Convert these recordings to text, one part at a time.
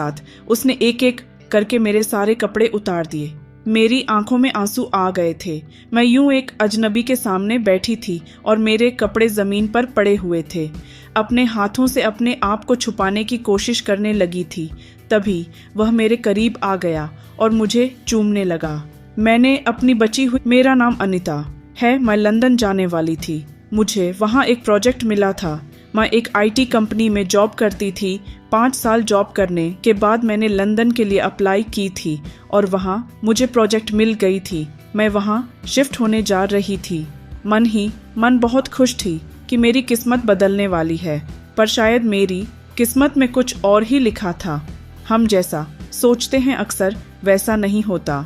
साथ उसने एक एक करके मेरे सारे कपड़े उतार दिए। मेरी आंखों में आंसू आ गए थे। मैं यूं एक अजनबी के सामने बैठी थी और मेरे कपड़े ज़मीन पर पड़े हुए थे। अपने हाथों से अपने आप को छुपाने की कोशिश करने लगी थी। तभी वह मेरे करीब आ गया और मुझे चूमने लगा। मैंने अपनी बची हुई, मेरा नाम अनीता है, मैं लंदन जाने वाली थी। मुझे वहाँ एक प्रोजेक्ट मिला था। मैं एक IT कंपनी में जॉब करती थी। 5 साल जॉब करने के बाद मैंने लंदन के लिए अप्लाई की थी और वहाँ मुझे प्रोजेक्ट मिल गई थी। मैं वहाँ शिफ्ट होने जा रही थी। मन ही मन बहुत खुश थी कि मेरी किस्मत बदलने वाली है, पर शायद मेरी किस्मत में कुछ और ही लिखा था। हम जैसा सोचते हैं अक्सर वैसा नहीं होता।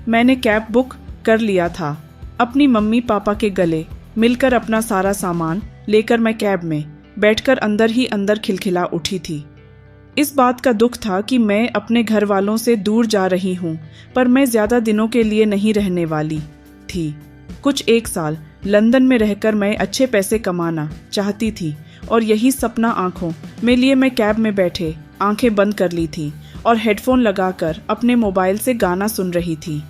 मैंने कैब बुक कर लिया था। अपनी मम्मी पापा के गले मिलकर अपना सारा सामान लेकर मैं कैब में बैठकर अंदर ही अंदर खिलखिला उठी थी। इस बात का दुख था कि मैं अपने घर वालों से दूर जा रही हूँ, पर मैं ज़्यादा दिनों के लिए नहीं रहने वाली थी। कुछ 1 साल लंदन में रहकर मैं अच्छे पैसे कमाना चाहती थी और यही सपना आंखों में लिए मैं कैब में बैठे आंखें बंद कर ली थी और हेडफोन लगाकर अपने मोबाइल से गाना सुन रही थी।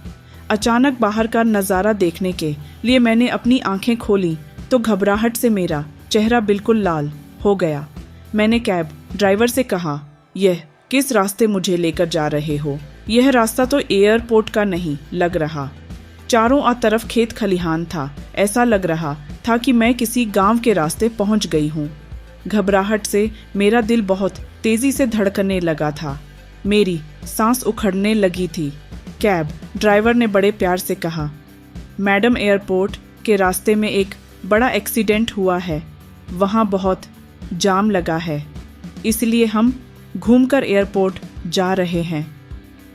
अचानक बाहर का नज़ारा देखने के लिए मैंने अपनी आंखें खोली तो घबराहट से मेरा चेहरा बिल्कुल लाल हो गया। मैंने कैब ड्राइवर से कहा, यह किस रास्ते मुझे लेकर जा रहे हो? यह रास्ता तो एयरपोर्ट का नहीं लग रहा। चारों तरफ खेत खलिहान था। ऐसा लग रहा था कि मैं किसी गांव के रास्ते पहुंच गई हूँ। घबराहट से मेरा दिल बहुत तेजी से धड़कने लगा था। मेरी सांस उखड़ने लगी थी। कैब ड्राइवर ने बड़े प्यार से कहा, मैडम, एयरपोर्ट के रास्ते में एक बड़ा एक्सीडेंट हुआ है। वहाँ बहुत जाम लगा है, इसलिए हम घूमकर एयरपोर्ट जा रहे हैं।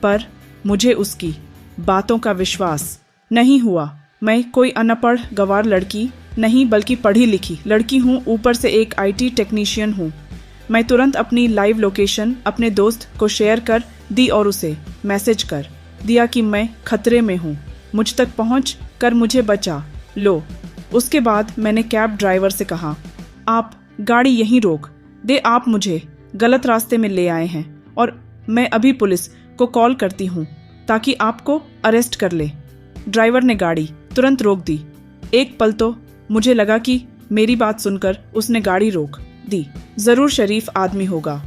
पर मुझे उसकी बातों का विश्वास नहीं हुआ। मैं कोई अनपढ़ गंवार लड़की नहीं बल्कि पढ़ी लिखी लड़की हूँ, ऊपर से एक IT टेक्नीशियन हूँ। मैं तुरंत अपनी लाइव लोकेशन अपने दोस्त को शेयर कर दी और उसे मैसेज कर दिया कि मैं खतरे में हूँ, मुझ तक पहुँच कर मुझे बचा लो। उसके बाद मैंने कैब ड्राइवर से कहा, आप गाड़ी यहीं रोक दे, आप मुझे गलत रास्ते में ले आए हैं और मैं अभी पुलिस को कॉल करती हूँ ताकि आपको अरेस्ट कर ले। ड्राइवर ने गाड़ी तुरंत रोक दी। एक पल तो मुझे लगा कि मेरी बात सुनकर उसने गाड़ी रोक दी, ज़रूर शरीफ आदमी होगा।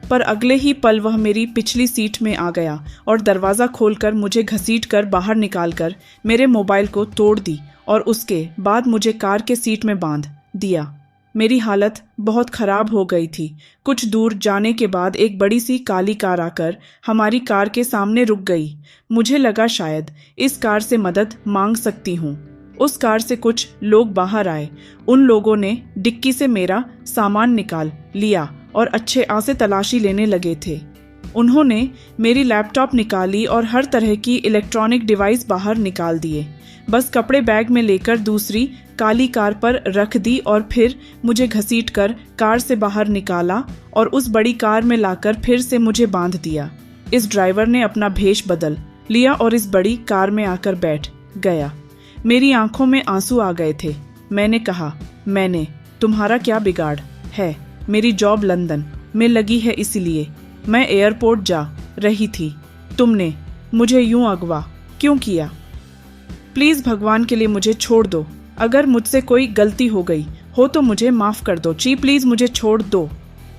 पर अगले ही पल वह मेरी पिछली सीट में आ गया और दरवाज़ा खोलकर मुझे घसीटकर बाहर निकालकर मेरे मोबाइल को तोड़ दी और उसके बाद मुझे कार के सीट में बांध दिया। मेरी हालत बहुत ख़राब हो गई थी। कुछ दूर जाने के बाद एक बड़ी सी काली कार आकर हमारी कार के सामने रुक गई। मुझे लगा शायद इस कार से मदद मांग सकती हूँ। उस कार से कुछ लोग बाहर आए। उन लोगों ने डिक्की से मेरा सामान निकाल लिया और अच्छे आसे तलाशी लेने लगे थे। उन्होंने मेरी लैपटॉप निकाली और हर तरह की इलेक्ट्रॉनिक डिवाइस बाहर निकाल दिए। बस कपड़े बैग में लेकर दूसरी काली कार पर रख दी और फिर मुझे घसीटकर कार से बाहर निकाला और उस बड़ी कार में लाकर फिर से मुझे बांध दिया। इस ड्राइवर ने अपना भेष बदल लिया और इस बड़ी कार में आकर बैठ गया। मेरी आंखों में आंसू आ गए थे। मैंने कहा, मैंने तुम्हारा क्या बिगाड़ है? मेरी जॉब लंदन में लगी है, इसलिए मैं एयरपोर्ट जा रही थी। तुमने मुझे यूं अगवा क्यों किया? प्लीज़ भगवान के लिए मुझे छोड़ दो। अगर मुझसे कोई गलती हो गई हो तो मुझे माफ़ कर दो। जी प्लीज़ मुझे छोड़ दो।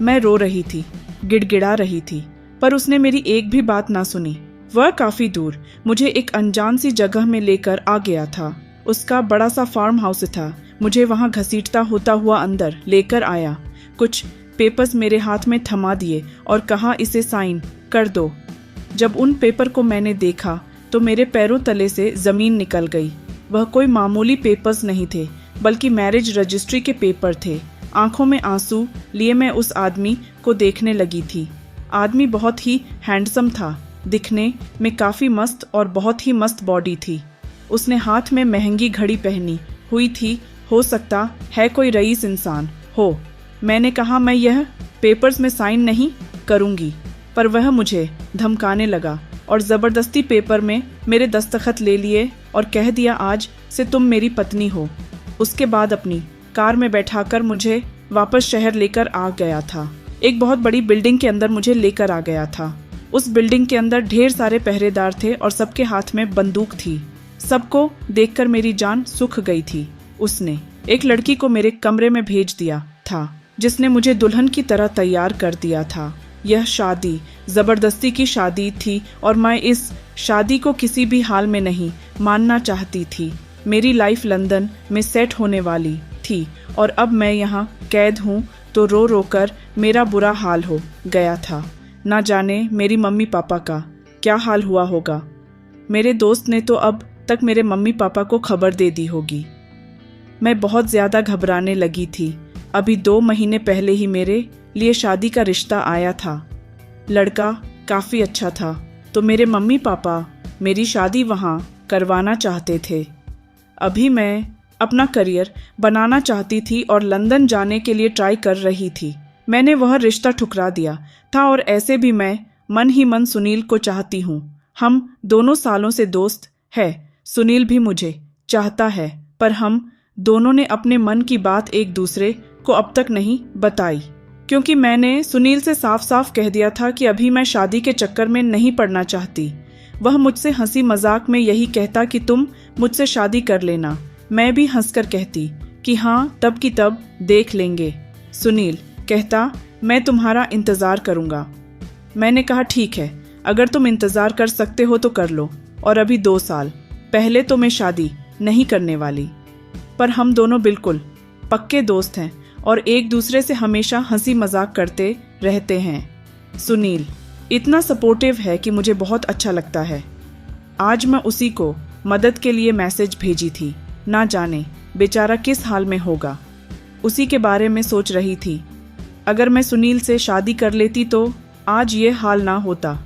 मैं रो रही थी, गिड़गिड़ा रही थी, पर उसने मेरी एक भी बात ना सुनी। वह काफ़ी दूर मुझे एक अनजान सी जगह में लेकर आ गया था। उसका बड़ा सा फार्म हाउस था। मुझे वहाँ घसीटता होता हुआ अंदर लेकर आया। कुछ पेपर्स मेरे हाथ में थमा दिए और कहा, इसे साइन कर दो। जब उन पेपर को मैंने देखा तो मेरे पैरों तले से ज़मीन निकल गई। वह कोई मामूली पेपर्स नहीं थे, बल्कि मैरिज रजिस्ट्री के पेपर थे। आंखों में आंसू लिए मैं उस आदमी को देखने लगी थी। आदमी बहुत ही हैंडसम था, दिखने में काफ़ी मस्त और बहुत ही मस्त बॉडी थी। उसने हाथ में महंगी घड़ी पहनी हुई थी। हो सकता है कोई रईस इंसान हो। मैंने कहा, मैं यह पेपर्स में साइन नहीं करूँगी, पर वह मुझे धमकाने लगा और ज़बरदस्ती पेपर में मेरे दस्तखत ले लिए और कह दिया, आज से तुम मेरी पत्नी हो। उसके बाद अपनी कार में बैठाकर मुझे वापस शहर लेकर आ गया था। एक बहुत बड़ी बिल्डिंग के अंदर मुझे लेकर आ गया था। उस बिल्डिंग के अंदर ढेर सारे पहरेदार थे और सबके हाथ में बंदूक थी। सबको देखकर मेरी जान सूख गई थी। उसने एक लड़की को मेरे कमरे में भेज दिया था जिसने मुझे दुल्हन की तरह तैयार कर दिया था। यह शादी जबरदस्ती की शादी थी और मैं इस शादी को किसी भी हाल में नहीं मानना चाहती थी। मेरी लाइफ लंदन में सेट होने वाली थी और अब मैं यहाँ कैद हूँ तो रो रो कर मेरा बुरा हाल हो गया था। ना जाने मेरी मम्मी पापा का क्या हाल हुआ होगा। मेरे दोस्त ने तो अब तक मेरे मम्मी पापा को खबर दे दी होगी। मैं बहुत ज़्यादा घबराने लगी थी। अभी 2 महीने पहले ही मेरे लिए शादी का रिश्ता आया था। लड़का काफ़ी अच्छा था तो मेरे मम्मी पापा मेरी शादी वहाँ करवाना चाहते थे। अभी मैं अपना करियर बनाना चाहती थी और लंदन जाने के लिए ट्राई कर रही थी। मैंने वह रिश्ता ठुकरा दिया था और ऐसे भी मैं मन ही मन सुनील को चाहती हूँ। हम दोनों सालों से दोस्त हैं। सुनील भी मुझे चाहता है पर हम दोनों ने अपने मन की बात एक दूसरे को अब तक नहीं बताई क्योंकि मैंने सुनील से साफ साफ कह दिया था कि अभी मैं शादी के चक्कर में नहीं पड़ना चाहती। वह मुझसे हंसी मजाक में यही कहता कि तुम मुझसे शादी कर लेना। मैं भी हंसकर कहती कि हाँ तब की तब देख लेंगे। सुनील कहता मैं तुम्हारा इंतज़ार करूँगा। मैंने कहा ठीक है, अगर तुम इंतज़ार कर सकते हो तो कर लो। और अभी 2 साल पहले तो मैं शादी नहीं करने वाली, पर हम दोनों बिल्कुल पक्के दोस्त हैं और एक दूसरे से हमेशा हंसी मजाक करते रहते हैं। सुनील इतना सपोर्टिव है कि मुझे बहुत अच्छा लगता है। आज मैं उसी को मदद के लिए मैसेज भेजी थी। ना जाने बेचारा किस हाल में होगा। उसी के बारे में सोच रही थी। अगर मैं सुनील से शादी कर लेती तो आज ये हाल ना होता।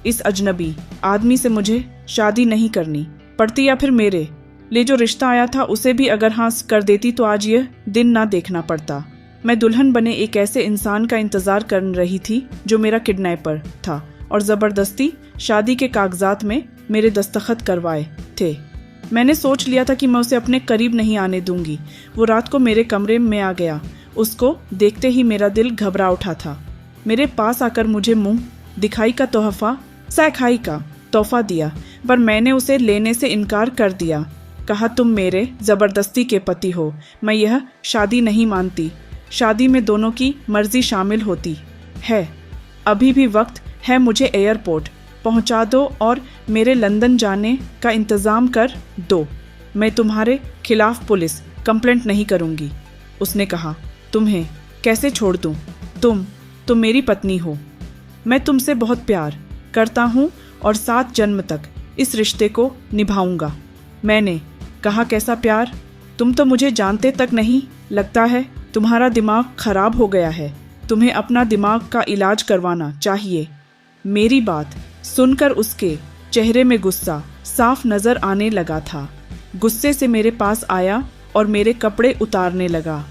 इस अजनबी आदमी से मुझे शादी नहीं करनी पड़ती या फिर मेरे लिए जो रिश्ता आया था उसे भी अगर हाँ कर देती तो आज यह दिन ना देखना पड़ता। मैं दुल्हन बने एक ऐसे इंसान का इंतज़ार कर रही थी जो मेरा किडनैपर था और ज़बरदस्ती शादी के कागजात में मेरे दस्तखत करवाए थे। मैंने सोच लिया था कि मैं उसे अपने करीब नहीं आने दूंगी। वो रात को मेरे कमरे में आ गया। उसको देखते ही मेरा दिल घबरा उठा था। मेरे पास आकर मुझे मुंह दिखाई का तोहफा दिया पर मैंने उसे लेने से इनकार कर दिया। कहा तुम मेरे ज़बरदस्ती के पति हो। मैं यह शादी नहीं मानती। शादी में दोनों की मर्जी शामिल होती है। अभी भी वक्त है, मुझे एयरपोर्ट पहुंचा दो और मेरे लंदन जाने का इंतज़ाम कर दो। मैं तुम्हारे खिलाफ पुलिस कंप्लेंट नहीं करूंगी। उसने कहा तुम्हें कैसे छोड़ दूं? तुम मेरी पत्नी हो। मैं तुमसे बहुत प्यार करता हूं और 7 जन्म तक इस रिश्ते को निभाऊंगा। मैंने कहा कैसा प्यार? तुम तो मुझे जानते तक नहीं। लगता है तुम्हारा दिमाग खराब हो गया है। तुम्हें अपना दिमाग का इलाज करवाना चाहिए। मेरी बात सुनकर उसके चेहरे में गुस्सा साफ नजर आने लगा था। गुस्से से मेरे पास आया और मेरे कपड़े उतारने लगा।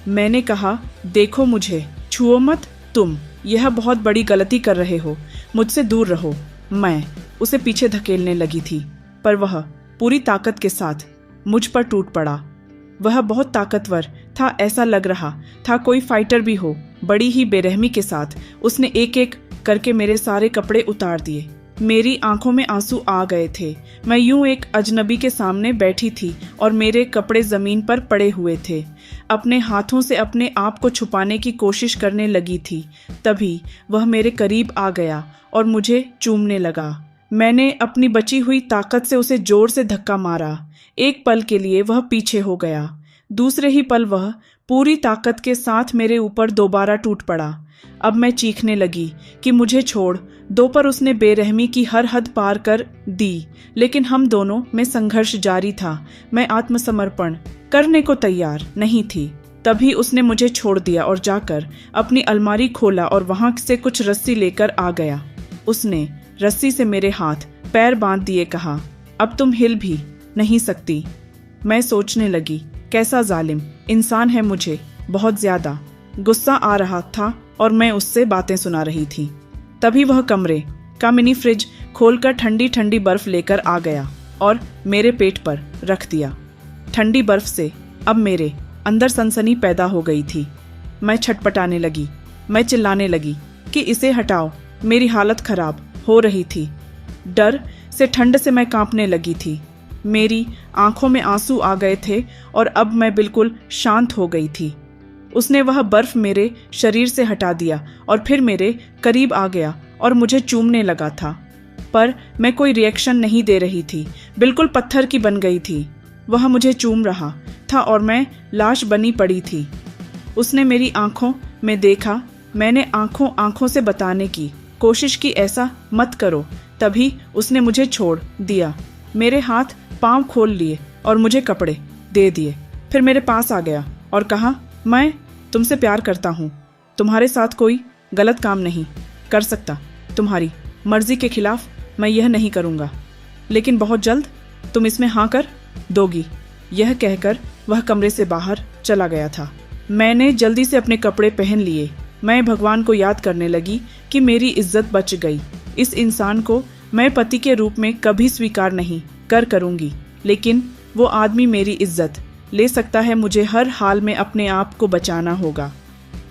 मैंने कहा देखो मुझे छुओ मत। तुम यह बहुत बड़ी गलती कर रहे हो। मुझसे दूर रहो। मैं उसे पीछे धकेलने लगी थी पर वह पूरी ताकत के साथ मुझ पर टूट पड़ा। वह बहुत ताकतवर था, ऐसा लग रहा था कोई फाइटर भी हो। बड़ी ही बेरहमी के साथ उसने एक एक करके मेरे सारे कपड़े उतार दिए। मेरी आंखों में आंसू आ गए थे। मैं यूं एक अजनबी के सामने बैठी थी और मेरे कपड़े ज़मीन पर पड़े हुए थे। अपने हाथों से अपने आप को छुपाने की कोशिश करने लगी थी। तभी वह मेरे करीब आ गया और मुझे चूमने लगा। मैंने अपनी बची हुई ताकत से उसे जोर से धक्का मारा। एक पल के लिए वह पीछे हो गया। दूसरे ही पल वह पूरी ताकत के साथ मेरे ऊपर दोबारा टूट पड़ा। अब मैं चीखने लगी कि मुझे छोड़ दो, पर उसने बेरहमी की हर हद पार कर दी। लेकिन हम दोनों में संघर्ष जारी था। मैं आत्मसमर्पण करने को तैयार नहीं थी। तभी उसने मुझे छोड़ दिया और जाकर अपनी अलमारी खोला और वहां से कुछ रस्सी लेकर आ गया। उसने रस्सी से मेरे हाथ पैर बांध दिए। कहा अब तुम हिल भी नहीं सकती। मैं सोचने लगी कैसा जालिम इंसान है। मुझे बहुत ज्यादा गुस्सा आ रहा था और मैं उससे बातें सुना रही थी। तभी वह कमरे का मिनी फ्रिज खोलकर ठंडी ठंडी बर्फ लेकर आ गया और मेरे पेट पर रख दिया। ठंडी बर्फ से अब मेरे अंदर सनसनी पैदा हो गई थी। मैं छटपटाने लगी। मैं चिल्लाने लगी कि इसे हटाओ, मेरी हालत खराब हो रही थी। डर से ठंड से मैं कांपने लगी थी। मेरी आंखों में आंसू आ गए थे और अब मैं बिल्कुल शांत हो गई थी। उसने वह बर्फ मेरे शरीर से हटा दिया और फिर मेरे करीब आ गया और मुझे चूमने लगा था, पर मैं कोई रिएक्शन नहीं दे रही थी, बिल्कुल पत्थर की बन गई थी। वह मुझे चूम रहा था और मैं लाश बनी पड़ी थी। उसने मेरी आंखों में देखा। मैंने आंखों से बताने की कोशिश की, ऐसा मत करो। तभी उसने मुझे छोड़ दिया, मेरे हाथ पांव खोल लिए और मुझे कपड़े दे दिए। फिर मेरे पास आ गया और कहा, मैं तुमसे प्यार करता हूँ, तुम्हारे साथ कोई गलत काम नहीं कर सकता। तुम्हारी मर्जी के खिलाफ मैं यह नहीं करूँगा, लेकिन बहुत जल्द तुम इसमें हाँ कर दोगी। यह कहकर वह कमरे से बाहर चला गया था। मैंने जल्दी से अपने कपड़े पहन लिए। मैं भगवान को याद करने लगी कि मेरी इज्जत बच गई। इस इंसान को मैं पति के रूप में कभी स्वीकार नहीं करूँगी, लेकिन वो आदमी मेरी इज्जत ले सकता है। मुझे हर हाल में अपने आप को बचाना होगा।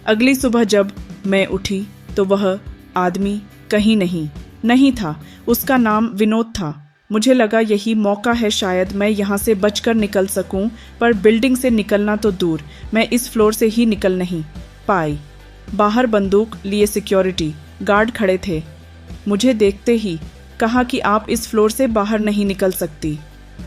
अगली सुबह जब मैं उठी तो वह आदमी कहीं नहीं था। उसका नाम विनोद था। मुझे लगा यही मौका है, शायद मैं यहाँ से बचकर निकल सकूं, पर बिल्डिंग से निकलना तो दूर, मैं इस फ्लोर से ही निकल नहीं पाई। बाहर बंदूक लिए सिक्योरिटी गार्ड खड़े थे। मुझे देखते ही कहा कि आप इस फ्लोर से बाहर नहीं निकल सकती।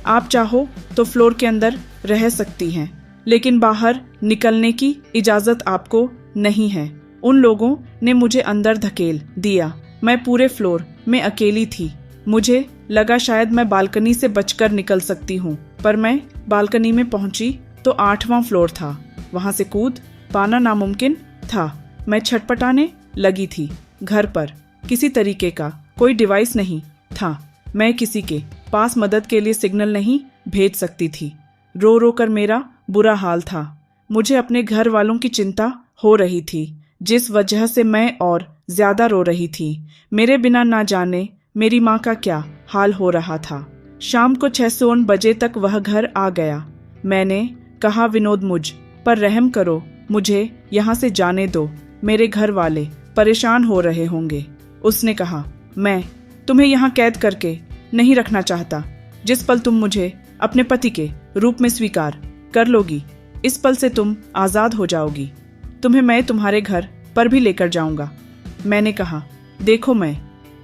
आप चाहो तो फ्लोर के अंदर रह सकती हैं, लेकिन बाहर निकलने की इजाज़त आपको नहीं है। उन लोगों ने मुझे अंदर धकेल दिया। मैं पूरे फ्लोर में अकेली थी। मुझे लगा शायद मैं बालकनी से बचकर निकल सकती हूँ, पर मैं बालकनी में पहुंची तो 8वां फ्लोर था। वहां से कूद पाना नामुमकिन था। मैं छटपटाने लगी थी। घर पर किसी तरीके का कोई डिवाइस नहीं था। मैं किसी के पास मदद के लिए सिग्नल नहीं भेज सकती थी। रो रो कर मेरा बुरा हाल था। मुझे अपने घर वालों की चिंता हो रही थी, जिस वजह से मैं और ज्यादा रो रही थी। मेरे बिना ना जाने मेरी माँ का क्या हाल हो रहा था। शाम को 6 बजे तक वह घर आ गया। मैंने कहा, विनोद मुझ पर रहम करो, मुझे यहाँ से जाने दो, मेरे घर वाले परेशान हो रहे होंगे। उसने कहा, मैं तुम्हें यहाँ कैद करके नहीं रखना चाहता। जिस पल तुम मुझे अपने पति के रूप में स्वीकार कर लोगी, इस पल से तुम आज़ाद हो जाओगी। तुम्हें मैं तुम्हारे घर पर भी लेकर जाऊंगा। मैंने कहा, देखो मैं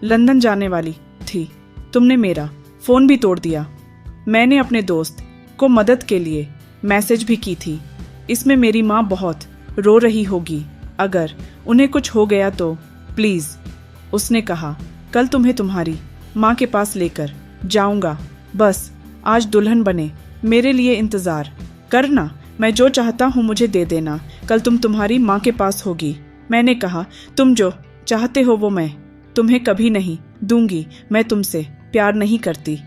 लंदन जाने वाली थी, तुमने मेरा फ़ोन भी तोड़ दिया। मैंने अपने दोस्त को मदद के लिए मैसेज भी की थी। इसमें मेरी माँ बहुत रो रही होगी, अगर उन्हें कुछ हो गया तो प्लीज़। उसने कहा, कल तुम्हें तुम्हारी माँ के पास लेकर जाऊंगा, बस आज दुल्हन बने मेरे लिए इंतज़ार करना। मैं जो चाहता हूँ मुझे दे देना, कल तुम तुम्हारी माँ के पास होगी। मैंने कहा, तुम जो चाहते हो वो मैं तुम्हें कभी नहीं दूंगी, मैं तुमसे प्यार नहीं करती।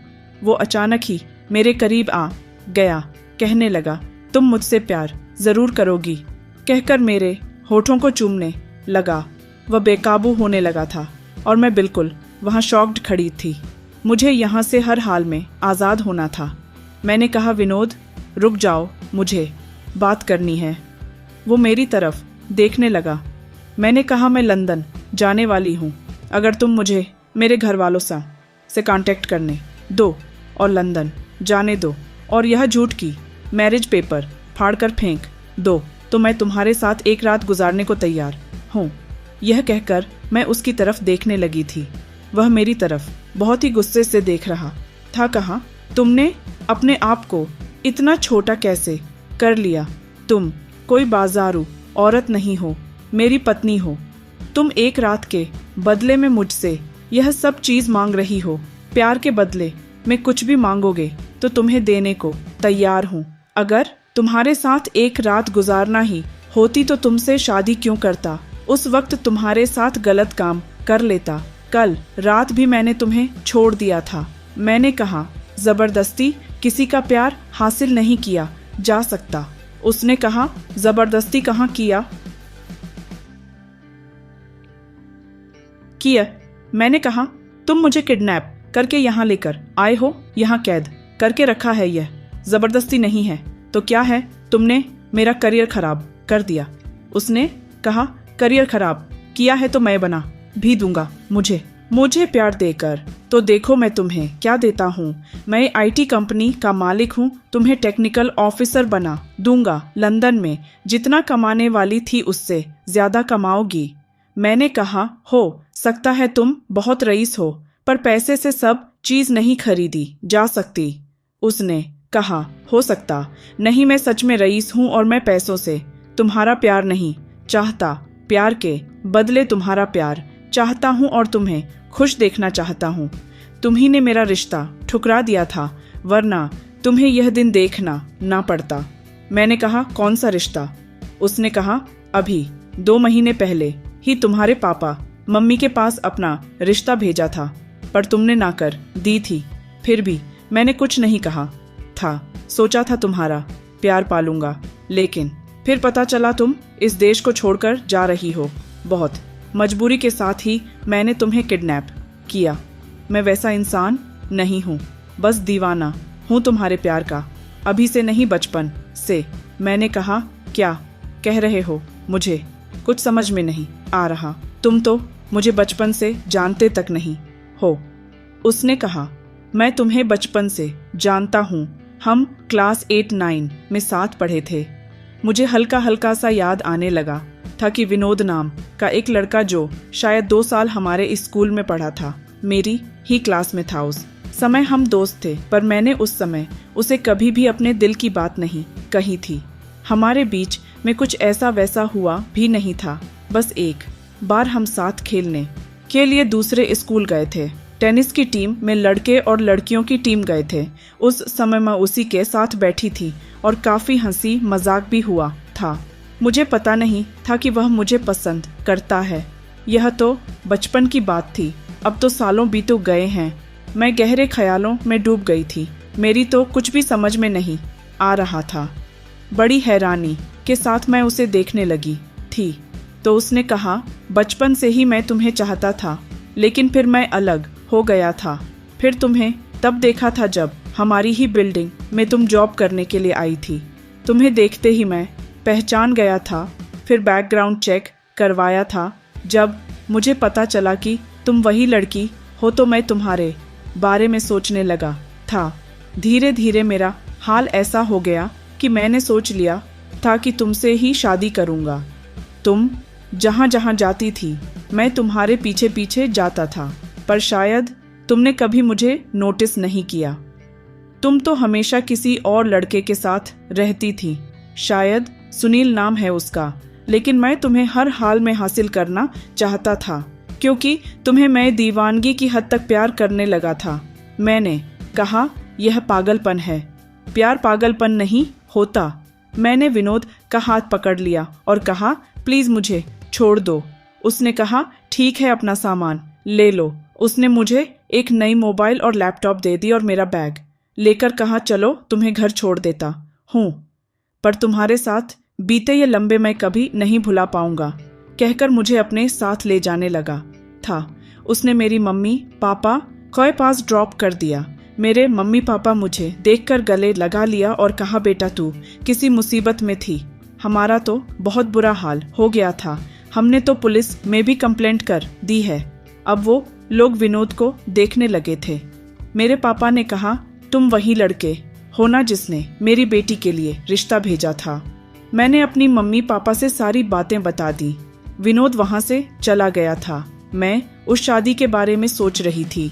वो अचानक ही मेरे करीब आ गया, कहने लगा, तुम मुझसे प्यार ज़रूर करोगी, कहकर मेरे होठों को चूमने लगा। वह बेकाबू होने लगा था और मैं बिल्कुल वहाँ शॉक्ड खड़ी थी। मुझे यहाँ से हर हाल में आज़ाद होना था। मैंने कहा, विनोद रुक जाओ, मुझे बात करनी है। वो मेरी तरफ देखने लगा। मैंने कहा, मैं लंदन जाने वाली हूँ, अगर तुम मुझे मेरे घर वालों से कांटेक्ट करने दो और लंदन जाने दो और यह झूठ की मैरिज पेपर फाड़कर फेंक दो, तो मैं तुम्हारे साथ एक रात गुजारने को तैयार हूँ। यह कहकर मैं उसकी तरफ देखने लगी थी। वह मेरी तरफ बहुत ही गुस्से से देख रहा था। कहा, तुमने अपने आप को इतना छोटा कैसे कर लिया? तुम कोई बाजारू औरत नहीं हो, मेरी पत्नी हो। तुम एक रात के बदले में मुझसे यह सब चीज़ मांग रही हो। प्यार के बदले में कुछ भी मांगोगे तो तुम्हें देने को तैयार हूँ। अगर तुम्हारे साथ एक रात गुजारना ही होती तो तुमसे शादी क्यों करता? उस वक्त तुम्हारे साथ गलत काम कर लेता। कल रात भी मैंने तुम्हें छोड़ दिया था। मैंने कहा, जबरदस्ती किसी का प्यार हासिल नहीं किया जा सकता। उसने कहा, जबरदस्ती कहाँ किया? मैंने कहा, तुम मुझे किडनैप करके यहाँ लेकर आए हो, यहाँ कैद करके रखा है। यह जबरदस्ती नहीं है तो क्या है? तुमने मेरा करियर खराब कर दिया। उसने कहा, करियर खराब किया है तो मैं बना भी दूंगा। मुझे प्यार देकर तो देखो मैं तुम्हें क्या देता हूँ। मैं आईटी कंपनी का मालिक हूँ, तुम्हें टेक्निकल ऑफिसर बना दूंगा। लंदन में जितना कमाने वाली थी उससे ज्यादा कमाओगी। मैंने कहा, हो सकता है तुम बहुत रईस हो, पर पैसे से सब चीज नहीं खरीदी जा सकती। उसने कहा, हो सकता नहीं, मैं सच में रईस हूँ और मैं पैसों से तुम्हारा प्यार नहीं चाहता, प्यार के बदले तुम्हारा प्यार चाहता हूँ और तुम्हें खुश देखना चाहता हूँ। तुम्ही ने मेरा रिश्ता ठुकरा दिया था, वरना तुम्हें यह दिन देखना ना पड़ता। मैंने कहा, कौन सा रिश्ता? उसने कहा, अभी 2 महीने पहले ही तुम्हारे पापा मम्मी के पास अपना रिश्ता भेजा था, पर तुमने ना कर दी थी। फिर भी मैंने कुछ नहीं कहा था, सोचा था तुम्हारा प्यार पालूंगा, लेकिन फिर पता चला तुम इस देश को छोड़कर जा रही हो। बहुत मजबूरी के साथ ही मैंने तुम्हें किडनैप किया। मैं वैसा इंसान नहीं हूँ, बस दीवाना हूँ तुम्हारे प्यार का, अभी से नहीं बचपन से। मैंने कहा, क्या कह रहे हो? मुझे कुछ समझ में नहीं आ रहा, तुम तो मुझे बचपन से जानते तक नहीं हो। उसने कहा, मैं तुम्हें बचपन से जानता हूँ, हम क्लास 8-9 में साथ पढ़े थे। मुझे हल्का हल्का सा याद आने लगा था कि विनोद नाम का एक लड़का जो शायद 2 साल हमारे स्कूल में पढ़ा था, मेरी ही क्लास में था। उस समय हम दोस्त थे, पर मैंने उस समय उसे कभी भी अपने दिल की बात नहीं कही थी। हमारे बीच में कुछ ऐसा वैसा हुआ भी नहीं था। बस एक बार हम साथ खेलने के लिए दूसरे स्कूल गए थे। टेनिस की टीम में लड़के और लड़कियों की टीम गए थे। उस समय मैं उसी के साथ बैठी थी और काफ़ी हंसी मजाक भी हुआ था। मुझे पता नहीं था कि वह मुझे पसंद करता है। यह तो बचपन की बात थी, अब तो सालों बीतो गए हैं। मैं गहरे ख्यालों में डूब गई थी। मेरी तो कुछ भी समझ में नहीं आ रहा था। बड़ी हैरानी के साथ मैं उसे देखने लगी थी। तो उसने कहा, बचपन से ही मैं तुम्हें चाहता था, लेकिन फिर मैं अलग हो गया था। फिर तुम्हें तब देखा था जब हमारी ही बिल्डिंग में तुम जॉब करने के लिए आई थी। तुम्हें देखते ही मैं पहचान गया था। फिर बैकग्राउंड चेक करवाया था। जब मुझे पता चला कि तुम वही लड़की हो तो मैं तुम्हारे बारे में सोचने लगा था। धीरे धीरे मेरा हाल ऐसा हो गया कि मैंने सोच लिया था कि तुमसे ही शादी करूँगा। तुम जहाँ जहाँ जाती थी मैं तुम्हारे पीछे पीछे जाता था, पर शायद तुमने कभी मुझे नोटिस नहीं किया। तुम तो हमेशा किसी और लड़के के साथ रहती थी, शायद सुनील नाम है उसका, लेकिन मैं तुम्हें हर हाल में हासिल करना चाहता था, क्योंकि तुम्हें मैं दीवानगी की हद तक प्यार करने लगा था। मैंने कहा, यह पागलपन है। प्यार पागलपन नहीं होता। मैंने विनोद का हाथ पकड़ लिया और कहा, प्लीज मुझे छोड़ दो। उसने कहा, ठीक है, अपना सामान ले लो। उसने मुझे एक नई मोबाइल और लैपटॉप दे दी और मेरा बैग लेकर कहा, चलो तुम्हें घर छोड़ देता हूँ, पर तुम्हारे साथ बीते ये लम्बे मैं कभी नहीं भुला पाऊंगा, कहकर मुझे अपने साथ ले जाने लगा था। उसने मेरी मम्मी पापा के पास ड्रॉप कर दिया। मेरे मम्मी पापा मुझे देखकर गले लगा लिया और कहा, बेटा तू किसी मुसीबत में थी, हमारा तो बहुत बुरा हाल हो गया था, हमने तो पुलिस में भी कंप्लेंट कर दी है। अब वो लोग विनोद को देखने लगे थे। मेरे पापा ने कहा, तुम वही लड़के हो ना जिसने मेरी बेटी के लिए रिश्ता भेजा था। मैंने अपनी मम्मी पापा से सारी बातें बता दी। विनोद वहां से चला गया था। मैं उस शादी के बारे में सोच रही थी।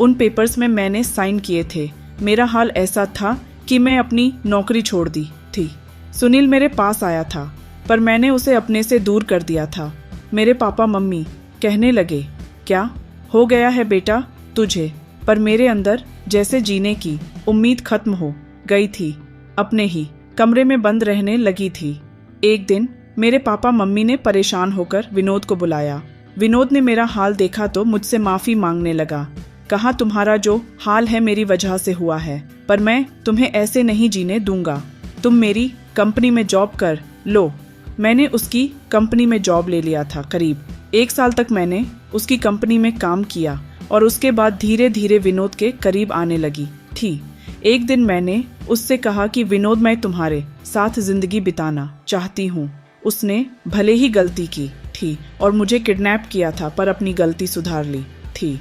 उन पेपर्स में मैंने साइन किए थे। मेरा हाल ऐसा था कि मैं अपनी नौकरी छोड़ दी थी। सुनील मेरे पास आया था, पर मैंने उसे अपने से दूर कर दिया था। मेरे पापा मम्मी कहने लगे, क्या हो गया है बेटा तुझे? पर मेरे अंदर जैसे जीने की उम्मीद खत्म हो गई थी। अपने ही कमरे में बंद रहने लगी थी। एक दिन मेरे पापा मम्मी ने परेशान होकर विनोद को बुलाया। विनोद ने मेरा हाल देखा तो मुझसे माफ़ी मांगने लगा। कहा, तुम्हारा जो हाल है मेरी वजह से हुआ है, पर मैं तुम्हें ऐसे नहीं जीने दूंगा। तुम मेरी कंपनी में जॉब कर लो। मैंने उसकी कंपनी में जॉब ले लिया था। करीब 1 साल तक मैंने उसकी कंपनी में काम किया और उसके बाद धीरे धीरे विनोद के करीब आने लगी थी। एक दिन मैंने उससे कहा कि विनोद, मैं तुम्हारे साथ जिंदगी बिताना चाहती हूँ। उसने भले ही गलती की थी और मुझे किडनैप किया था, पर अपनी गलती सुधार ली थी।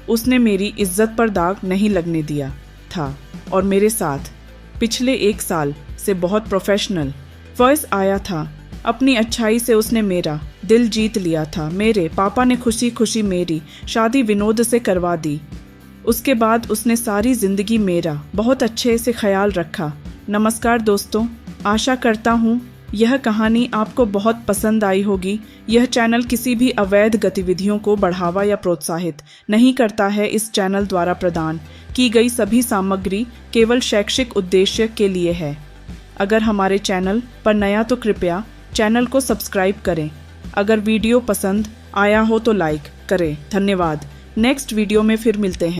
उसने मेरी इज्जत पर दाग नहीं लगने दिया था और मेरे साथ पिछले 1 साल से बहुत प्रोफेशनल वॉइस आया था। अपनी अच्छाई से उसने मेरा दिल जीत लिया था। मेरे पापा ने खुशी खुशी मेरी शादी विनोद से करवा दी। उसके बाद उसने सारी जिंदगी मेरा बहुत अच्छे से ख्याल रखा। नमस्कार दोस्तों, आशा करता हूँ यह कहानी आपको बहुत पसंद आई होगी। यह चैनल किसी भी अवैध गतिविधियों को बढ़ावा या प्रोत्साहित नहीं करता है। इस चैनल द्वारा प्रदान की गई सभी सामग्री केवल शैक्षिक उद्देश्य के लिए है। अगर हमारे चैनल पर नया तो कृपया चैनल को सब्सक्राइब करें। अगर वीडियो पसंद आया हो तो लाइक करें। धन्यवाद। नेक्स्ट वीडियो में फिर मिलते हैं।